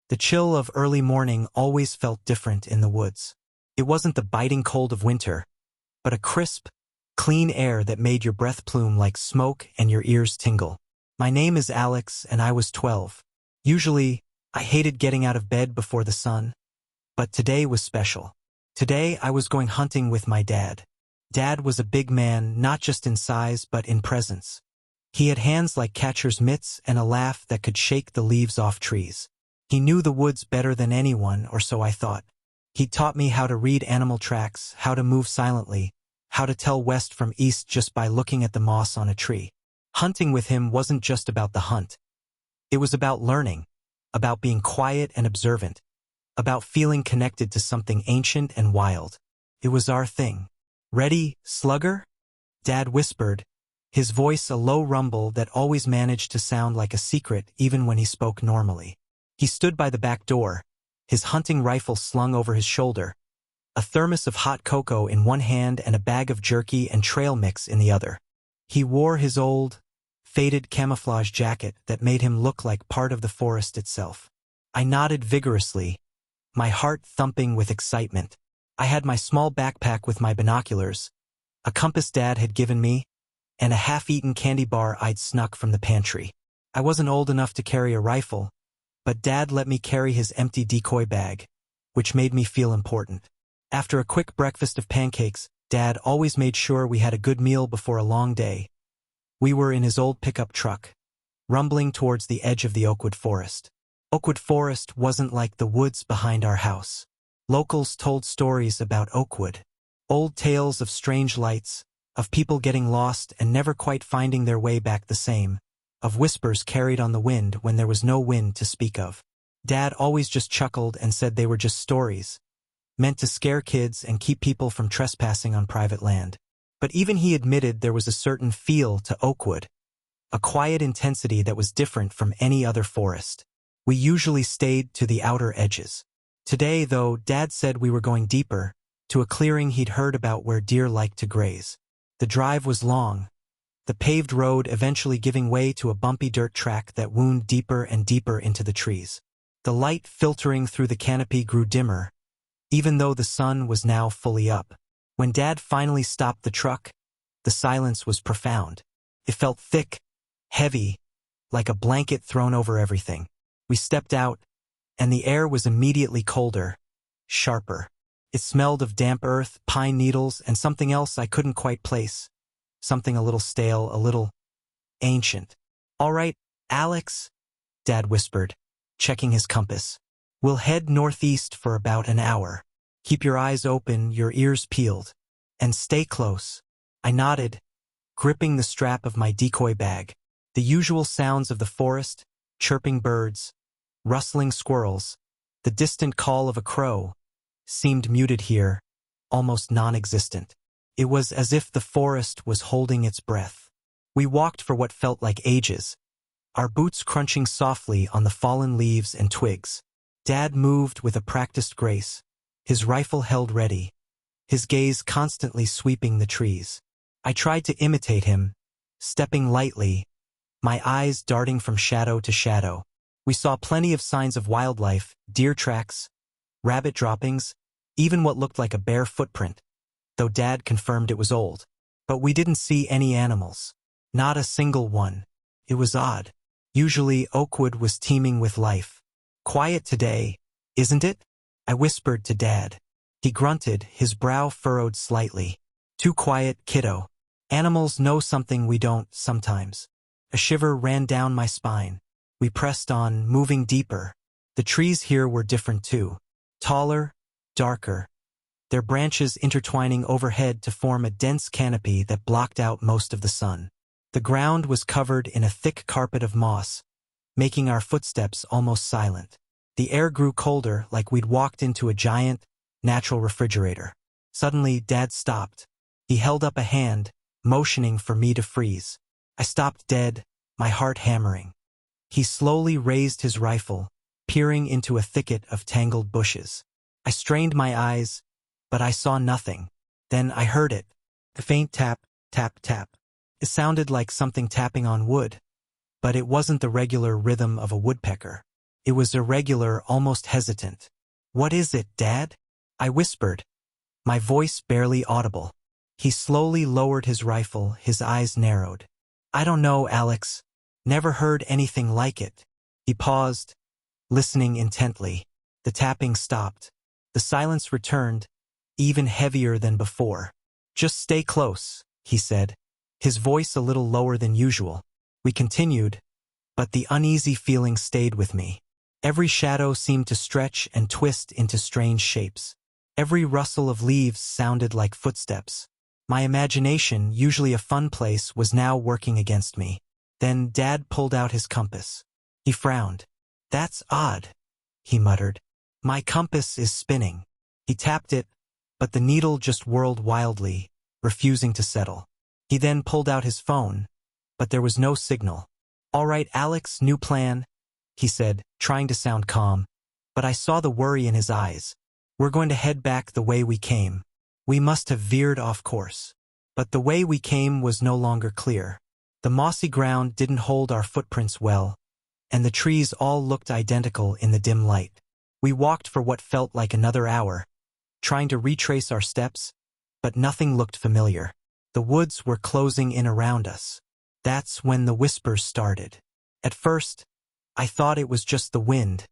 The chill of early morning always felt different in the woods. It wasn't the biting cold of winter, but a crisp, clean air that made your breath plume like smoke and your ears tingle. My name is Alex, and I was 12. Usually, I hated getting out of bed before the sun, but today was special. Today, I was going hunting with my dad. Dad was a big man, not just in size but in presence. He had hands like catcher's mitts and a laugh that could shake the leaves off trees. He knew the woods better than anyone, or so I thought. He taught me how to read animal tracks, how to move silently, how to tell west from east just by looking at the moss on a tree. Hunting with him wasn't just about the hunt. It was about learning, about being quiet and observant, about feeling connected to something ancient and wild. It was our thing. "Ready, slugger?" Dad whispered, his voice a low rumble that always managed to sound like a secret even when he spoke normally. He stood by the back door, his hunting rifle slung over his shoulder, a thermos of hot cocoa in one hand and a bag of jerky and trail mix in the other. He wore his old, faded camouflage jacket that made him look like part of the forest itself. I nodded vigorously, my heart thumping with excitement. I had my small backpack with my binoculars, a compass Dad had given me, and a half-eaten candy bar I'd snuck from the pantry. I wasn't old enough to carry a rifle, but Dad let me carry his empty decoy bag, which made me feel important. After a quick breakfast of pancakes, Dad always made sure we had a good meal before a long day. We were in his old pickup truck, rumbling towards the edge of the Oakwood Forest. Oakwood Forest wasn't like the woods behind our house. Locals told stories about Oakwood, old tales of strange lights, of people getting lost and never quite finding their way back the same, of whispers carried on the wind when there was no wind to speak of. Dad always just chuckled and said they were just stories, meant to scare kids and keep people from trespassing on private land. But even he admitted there was a certain feel to Oakwood, a quiet intensity that was different from any other forest. We usually stayed to the outer edges. Today, though, Dad said we were going deeper, to a clearing he'd heard about where deer liked to graze. The drive was long, the paved road eventually giving way to a bumpy dirt track that wound deeper and deeper into the trees. The light filtering through the canopy grew dimmer, even though the sun was now fully up. When Dad finally stopped the truck, the silence was profound. It felt thick, heavy, like a blanket thrown over everything. We stepped out, and the air was immediately colder, sharper. It smelled of damp earth, pine needles, and something else I couldn't quite place. Something a little stale, a little ancient. "All right, Alex," Dad whispered, checking his compass. "We'll head northeast for about an hour. Keep your eyes open, your ears peeled, and stay close." I nodded, gripping the strap of my decoy bag. The usual sounds of the forest, chirping birds, rustling squirrels, the distant call of a crow, seemed muted here, almost non-existent. It was as if the forest was holding its breath. We walked for what felt like ages, our boots crunching softly on the fallen leaves and twigs. Dad moved with a practiced grace, his rifle held ready, his gaze constantly sweeping the trees. I tried to imitate him, stepping lightly, my eyes darting from shadow to shadow. We saw plenty of signs of wildlife, deer tracks, rabbit droppings, even what looked like a bare footprint, though Dad confirmed it was old. But we didn't see any animals. Not a single one. It was odd. Usually Oakwood was teeming with life. "Quiet today, isn't it?" I whispered to Dad. He grunted, his brow furrowed slightly. "Too quiet, kiddo. Animals know something we don't, sometimes." A shiver ran down my spine. We pressed on, moving deeper. The trees here were different too. Taller, darker, their branches intertwining overhead to form a dense canopy that blocked out most of the sun. The ground was covered in a thick carpet of moss, making our footsteps almost silent. The air grew colder, like we'd walked into a giant, natural refrigerator. Suddenly, Dad stopped. He held up a hand, motioning for me to freeze. I stopped dead, my heart hammering. He slowly raised his rifle, peering into a thicket of tangled bushes. I strained my eyes, but I saw nothing. Then I heard it. A faint tap, tap, tap. It sounded like something tapping on wood, but it wasn't the regular rhythm of a woodpecker. It was irregular, almost hesitant. "What is it, Dad?" I whispered, my voice barely audible. He slowly lowered his rifle, his eyes narrowed. "I don't know, Alex. Never heard anything like it." He paused, listening intently. The tapping stopped. The silence returned, even heavier than before. "Just stay close," he said, his voice a little lower than usual. We continued, but the uneasy feeling stayed with me. Every shadow seemed to stretch and twist into strange shapes. Every rustle of leaves sounded like footsteps. My imagination, usually a fun place, was now working against me. Then Dad pulled out his compass. He frowned. "That's odd," he muttered. "My compass is spinning." He tapped it, but the needle just whirled wildly, refusing to settle. He then pulled out his phone, but there was no signal. "All right, Alex, new plan," he said, trying to sound calm, but I saw the worry in his eyes. "We're going to head back the way we came." We must have veered off course. But the way we came was no longer clear. The mossy ground didn't hold our footprints well, and the trees all looked identical in the dim light. We walked for what felt like another hour, trying to retrace our steps, but nothing looked familiar. The woods were closing in around us. That's when the whispers started. At first, I thought it was just the wind,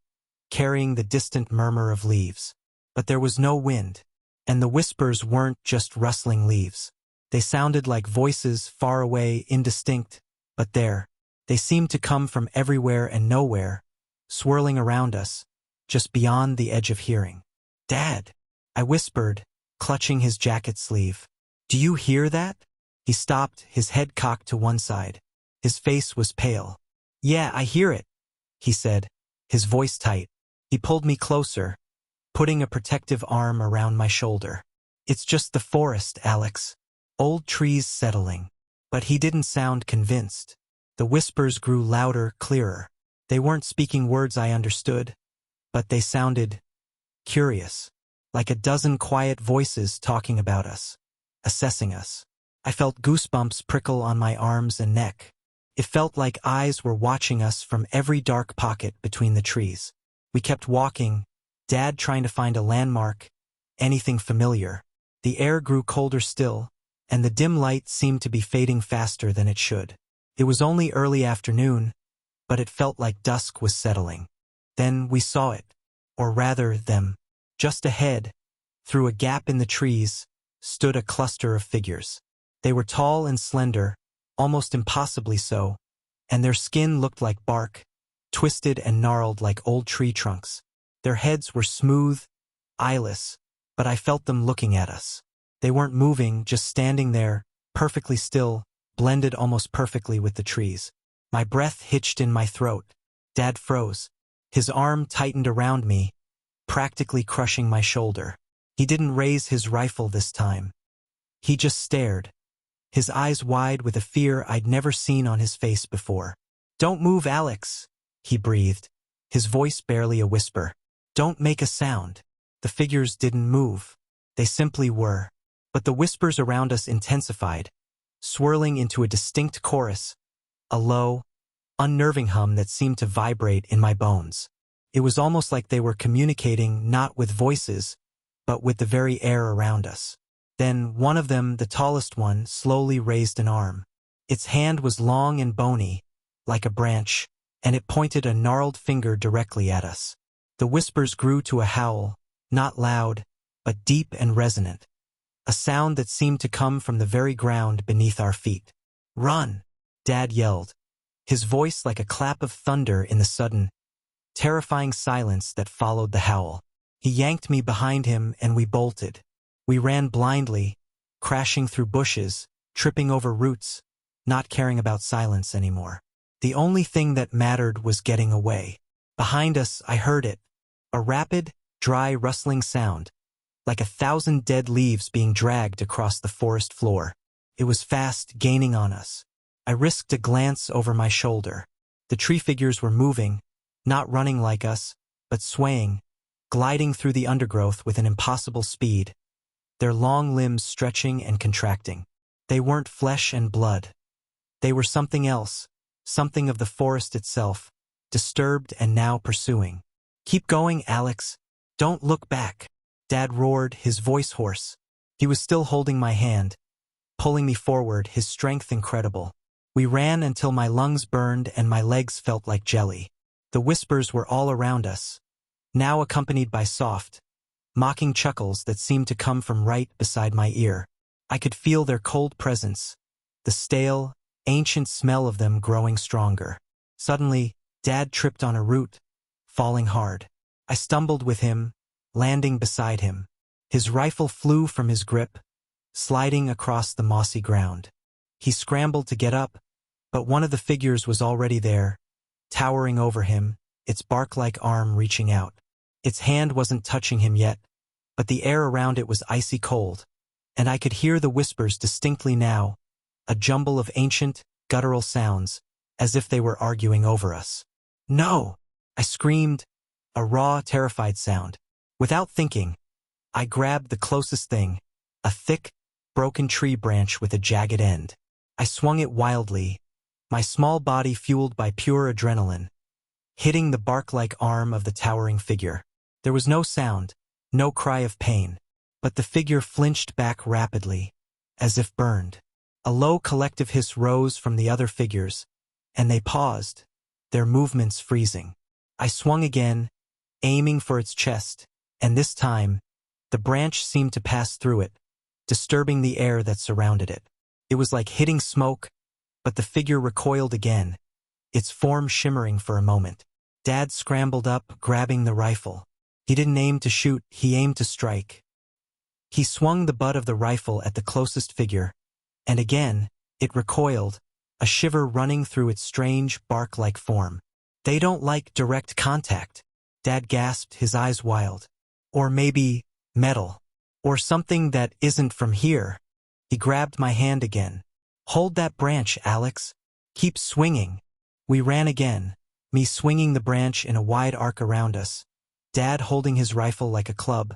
carrying the distant murmur of leaves. But there was no wind, and the whispers weren't just rustling leaves. They sounded like voices, far away, indistinct, but there. They seemed to come from everywhere and nowhere, swirling around us, just beyond the edge of hearing. "Dad," I whispered, clutching his jacket sleeve. "Do you hear that?" He stopped, his head cocked to one side. His face was pale. "Yeah, I hear it," he said, his voice tight. He pulled me closer, putting a protective arm around my shoulder. "It's just the forest, Alex. Old trees settling." But he didn't sound convinced. The whispers grew louder, clearer. They weren't speaking words I understood, but they sounded curious, like a dozen quiet voices talking about us, assessing us. I felt goosebumps prickle on my arms and neck. It felt like eyes were watching us from every dark pocket between the trees. We kept walking, Dad trying to find a landmark, anything familiar. The air grew colder still, and the dim light seemed to be fading faster than it should. It was only early afternoon, but it felt like dusk was settling. Then we saw it, or rather them. Just ahead, through a gap in the trees, stood a cluster of figures. They were tall and slender, almost impossibly so, and their skin looked like bark, twisted and gnarled like old tree trunks. Their heads were smooth, eyeless, but I felt them looking at us. They weren't moving, just standing there, perfectly still, blended almost perfectly with the trees. My breath hitched in my throat. Dad froze. His arm tightened around me, practically crushing my shoulder. He didn't raise his rifle this time. He just stared, his eyes wide with a fear I'd never seen on his face before. "Don't move, Alex," he breathed, his voice barely a whisper. "Don't make a sound." The figures didn't move. They simply were. But the whispers around us intensified, swirling into a distinct chorus, a low, unnerving hum that seemed to vibrate in my bones. It was almost like they were communicating not with voices, but with the very air around us. Then one of them, the tallest one, slowly raised an arm. Its hand was long and bony, like a branch, and it pointed a gnarled finger directly at us. The whispers grew to a howl, not loud, but deep and resonant. A sound that seemed to come from the very ground beneath our feet. "Run!" Dad yelled, his voice like a clap of thunder in the sudden, terrifying silence that followed the howl. He yanked me behind him and we bolted. We ran blindly, crashing through bushes, tripping over roots, not caring about silence anymore. The only thing that mattered was getting away. Behind us, I heard it, a rapid, dry, rustling sound, like 1,000 dead leaves being dragged across the forest floor. It was fast, gaining on us. I risked a glance over my shoulder. The tree figures were moving, not running like us, but swaying, gliding through the undergrowth with an impossible speed, their long limbs stretching and contracting. They weren't flesh and blood. They were something else, something of the forest itself, disturbed and now pursuing. "Keep going, Alex. Don't look back," Dad roared, his voice hoarse. He was still holding my hand, pulling me forward, his strength incredible. We ran until my lungs burned and my legs felt like jelly. The whispers were all around us, now accompanied by soft, mocking chuckles that seemed to come from right beside my ear. I could feel their cold presence, the stale, ancient smell of them growing stronger. Suddenly, Dad tripped on a root, falling hard. I stumbled with him, landing beside him. His rifle flew from his grip, sliding across the mossy ground. He scrambled to get up, but one of the figures was already there, towering over him, its bark-like arm reaching out. Its hand wasn't touching him yet, but the air around it was icy cold, and I could hear the whispers distinctly now, a jumble of ancient, guttural sounds, as if they were arguing over us. "No!" I screamed, a raw, terrified sound. Without thinking, I grabbed the closest thing, a thick, broken tree branch with a jagged end. I swung it wildly, my small body fueled by pure adrenaline, hitting the bark-like arm of the towering figure. There was no sound, no cry of pain, but the figure flinched back rapidly, as if burned. A low collective hiss rose from the other figures, and they paused, their movements freezing. I swung again, aiming for its chest, and this time, the branch seemed to pass through it, disturbing the air that surrounded it. It was like hitting smoke, but the figure recoiled again, its form shimmering for a moment. Dad scrambled up, grabbing the rifle. He didn't aim to shoot, he aimed to strike. He swung the butt of the rifle at the closest figure, and again, it recoiled, a shiver running through its strange, bark-like form. "They don't like direct contact," Dad gasped, his eyes wild. "Or maybe metal. Or something that isn't from here." He grabbed my hand again. "Hold that branch, Alex. Keep swinging." We ran again, me swinging the branch in a wide arc around us, Dad holding his rifle like a club,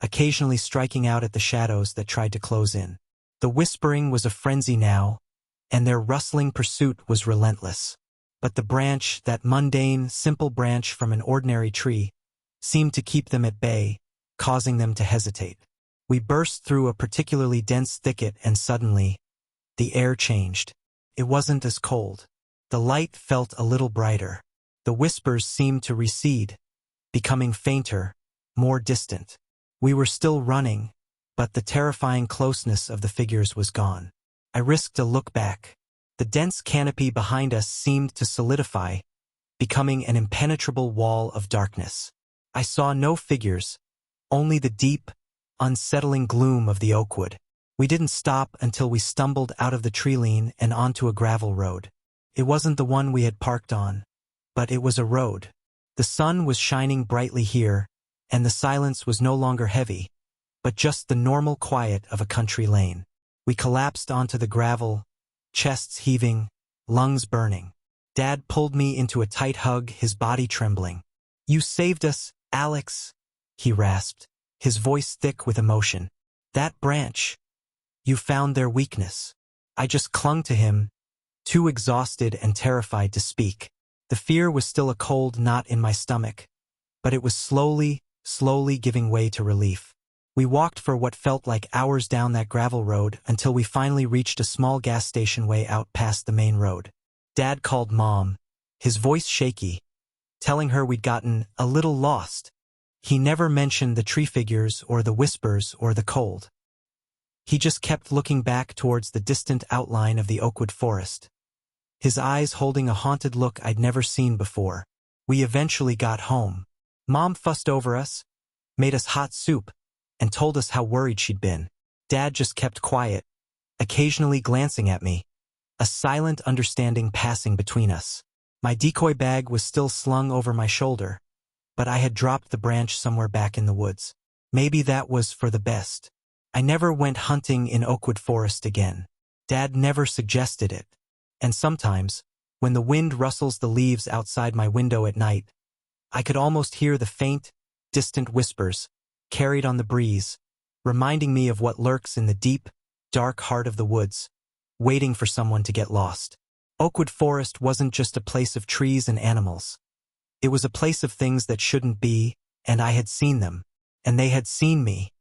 occasionally striking out at the shadows that tried to close in. The whispering was a frenzy now, and their rustling pursuit was relentless. But the branch, that mundane, simple branch from an ordinary tree, seemed to keep them at bay, causing them to hesitate. We burst through a particularly dense thicket and suddenly, the air changed. It wasn't as cold. The light felt a little brighter. The whispers seemed to recede, becoming fainter, more distant. We were still running, but the terrifying closeness of the figures was gone. I risked a look back. The dense canopy behind us seemed to solidify, becoming an impenetrable wall of darkness. I saw no figures, only the deep, unsettling gloom of the oakwood. We didn't stop until we stumbled out of the tree-line and onto a gravel road. It wasn't the one we had parked on, but it was a road. The sun was shining brightly here, and the silence was no longer heavy, but just the normal quiet of a country lane. We collapsed onto the gravel, chests heaving, lungs burning. Dad pulled me into a tight hug, his body trembling. "You saved us, Alex," he rasped, his voice thick with emotion. "That branch. You found their weakness." I just clung to him, too exhausted and terrified to speak. The fear was still a cold knot in my stomach, but it was slowly giving way to relief. We walked for what felt like hours down that gravel road until we finally reached a small gas station way out past the main road. Dad called Mom, his voice shaky, telling her we'd gotten a little lost. He never mentioned the tree figures or the whispers or the cold. He just kept looking back towards the distant outline of the oakwood forest, his eyes holding a haunted look I'd never seen before. We eventually got home. Mom fussed over us, made us hot soup, and told us how worried she'd been. Dad just kept quiet, occasionally glancing at me, a silent understanding passing between us. My decoy bag was still slung over my shoulder, but I had dropped the branch somewhere back in the woods. Maybe that was for the best. I never went hunting in Oakwood Forest again. Dad never suggested it. And sometimes, when the wind rustles the leaves outside my window at night, I could almost hear the faint, distant whispers, carried on the breeze, reminding me of what lurks in the deep, dark heart of the woods, waiting for someone to get lost. Oakwood Forest wasn't just a place of trees and animals. It was a place of things that shouldn't be, and I had seen them, and they had seen me,